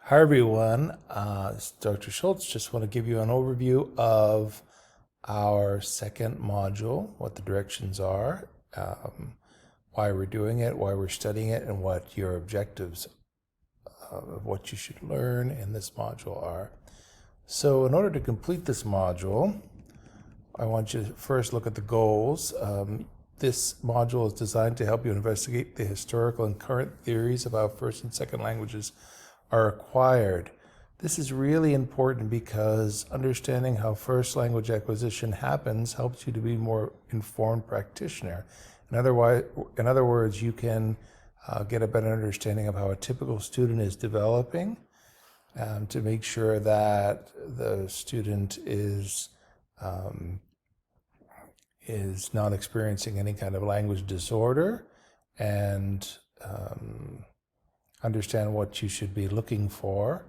Hi everyone, it's Dr. Schultz. Just want to give you an overview of our second module, what the directions are, why we're doing it, why we're studying it, and what your objectives of what you should learn in this module are. So in order to complete this module, I want you to first look at the goals. This module is designed to help you investigate the historical and current theories of how first and second languages are acquired. This is really important because understanding how first language acquisition happens helps you to be a more informed practitioner. In other words, you can get a better understanding of how a typical student is developing to make sure that the student is not experiencing any kind of language disorder, and understand what you should be looking for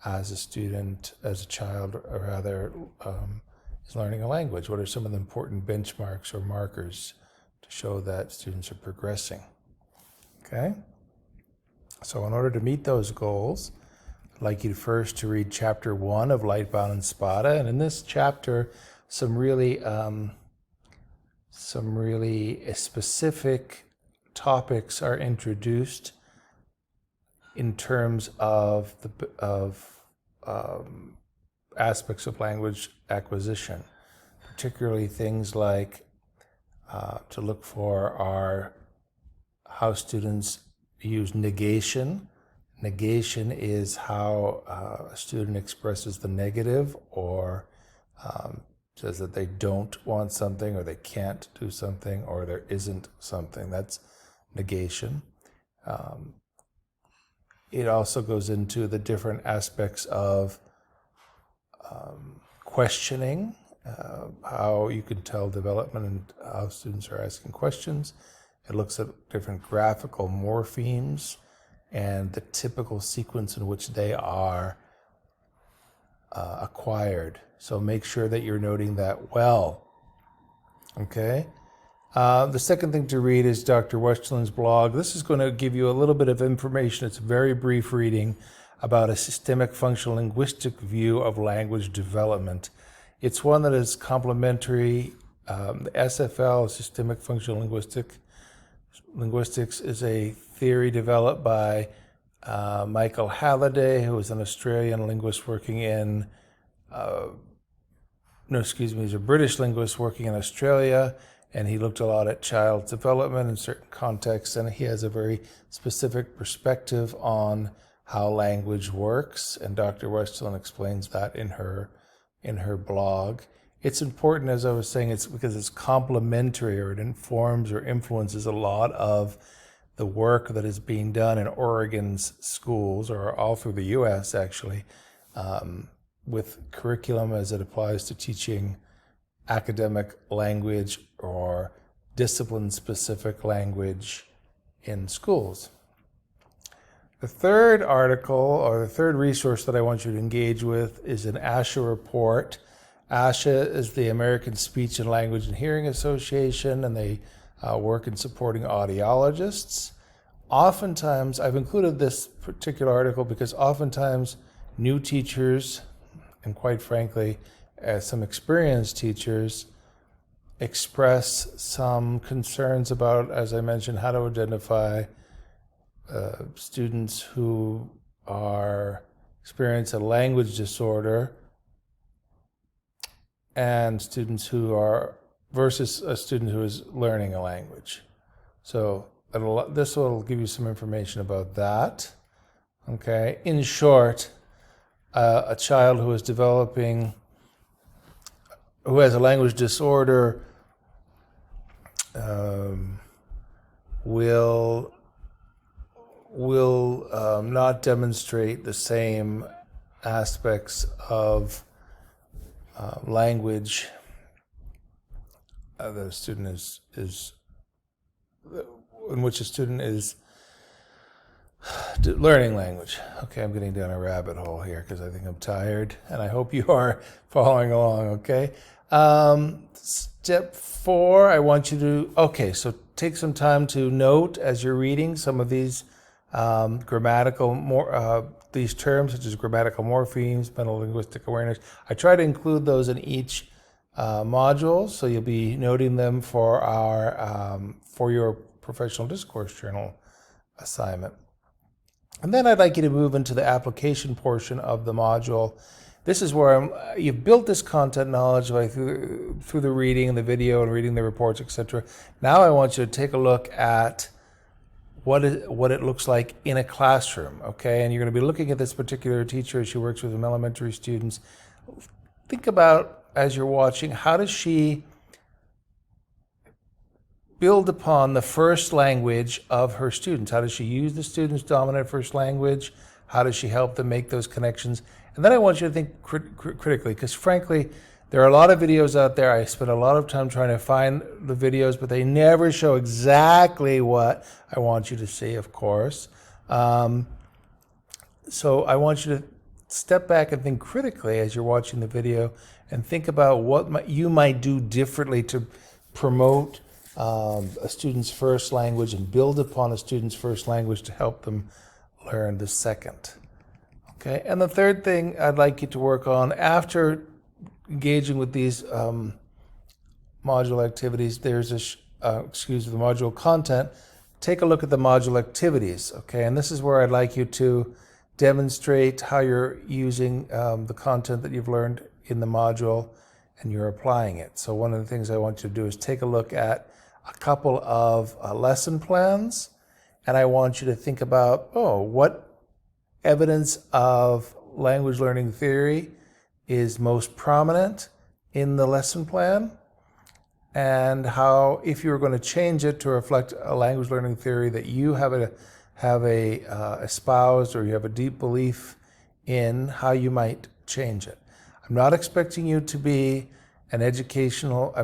as a student, as a child, or rather, is learning a language. What are some of the important benchmarks or markers to show that students are progressing? Okay? So in order to meet those goals, I'd like you first to read chapter 1 of Lightbound and Spada. And in this chapter, some really specific topics are introduced in terms of aspects of language acquisition, particularly things like to look for are how students use negation. Negation is how a student expresses the negative or says that they don't want something, or they can't do something, or there isn't something. That's negation. It also goes into the different aspects of questioning, how you can tell development and how students are asking questions. It looks at different graphical morphemes and the typical sequence in which they are acquired. So make sure that you're noting that well. Okay? The second thing to read is Dr. Westerland's blog. This is going to give you a little bit of information. It's a very brief reading about a systemic functional linguistic view of language development. It's one that is complementary. The SFL, Systemic Functional Linguistics, is a theory developed by Michael Halliday, who is an Australian linguist working in, he's a British linguist working in Australia. And he looked a lot at child development in certain contexts, and he has a very specific perspective on how language works. And Dr. Westerland explains that in her blog. It's important, as I was saying, it's because it's complementary, or it informs or influences a lot of the work that is being done in Oregon's schools, or all through the U.S. actually, with curriculum as it applies to teaching academic language or discipline-specific language in schools. The third article, or the third resource that I want you to engage with, is an ASHA report. ASHA is the American Speech and Language and Hearing Association, and they work in supporting audiologists. Oftentimes, I've included this particular article because oftentimes new teachers, and quite frankly, as some experienced teachers, express some concerns about, as I mentioned, how to identify students who experience a language disorder and students who are, versus a student who is learning a language. So this will give you some information about that. Okay, in short, a child who is developing, who has a language disorder, will not demonstrate the same aspects of language that a student is in which a student is learning language. Okay, I'm getting down a rabbit hole here because I think I'm tired, and I hope you are following along, okay? Step 4, I want you to, so take some time to note as you're reading some of these grammatical these terms such as grammatical morphemes, mental linguistic awareness. I try to include those in each module, so you'll be noting them for your professional discourse journal assignment. And then I'd like you to move into the application portion of the module. This is where you've built this content knowledge through the reading and the video and reading the reports, etc. Now I want you to take a look at what it looks like in a classroom, okay? And you're going to be looking at this particular teacher as she works with some elementary students. Think about, as you're watching, how does she build upon the first language of her students? How does she use the students' dominant first language? How does she help them make those connections? And then I want you to think critically, because frankly, there are a lot of videos out there. I spend a lot of time trying to find the videos, but they never show exactly what I want you to see, of course. So I want you to step back and think critically as you're watching the video and think about what you might do differently to promote a student's first language and build upon a student's first language to help them learn the second. Okay, and the third thing I'd like you to work on after engaging with these module activities, there's the module content. Take a look at the module activities, okay? And this is where I'd like you to demonstrate how you're using the content that you've learned in the module and you're applying it. So one of the things I want you to do is take a look at a couple of lesson plans, and I want you to think about, what evidence of language learning theory is most prominent in the lesson plan, and how, if you were going to change it to reflect a language learning theory that you have espoused or you have a deep belief in, how you might change it. I'm not expecting you to be an educational, a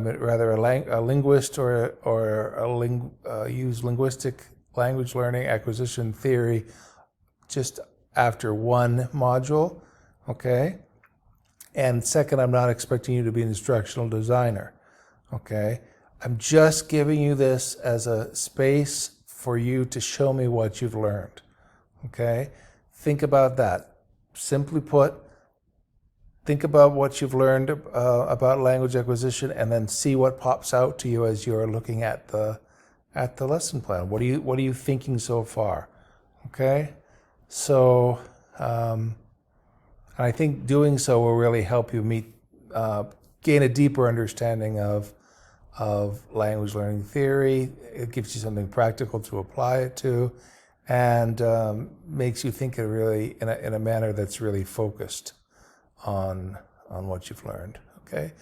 linguist or use linguistic language learning acquisition theory just after one module, okay? And second, I'm not expecting you to be an instructional designer, okay? I'm just giving you this as a space for you to show me what you've learned, okay? Think about that. Simply put, think about what you've learned about language acquisition, and then see what pops out to you as you're looking at the lesson plan. What are you thinking so far, okay? So, I think doing so will really help you gain a deeper understanding of language learning theory. It gives you something practical to apply it to, and makes you think really in a manner that's really focused on what you've learned. Okay.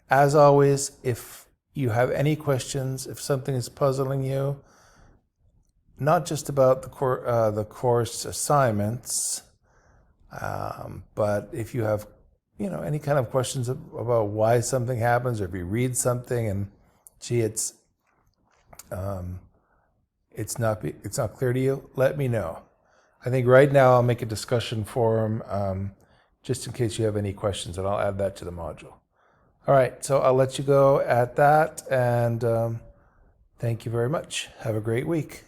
As always, if you have any questions, if something is puzzling you, not just about the course assignments, but if you have, any kind of questions about why something happens, or if you read something and, gee, it's not clear to you, let me know. I think right now I'll make a discussion forum just in case you have any questions, and I'll add that to the module. All right, so I'll let you go at that, and thank you very much. Have a great week.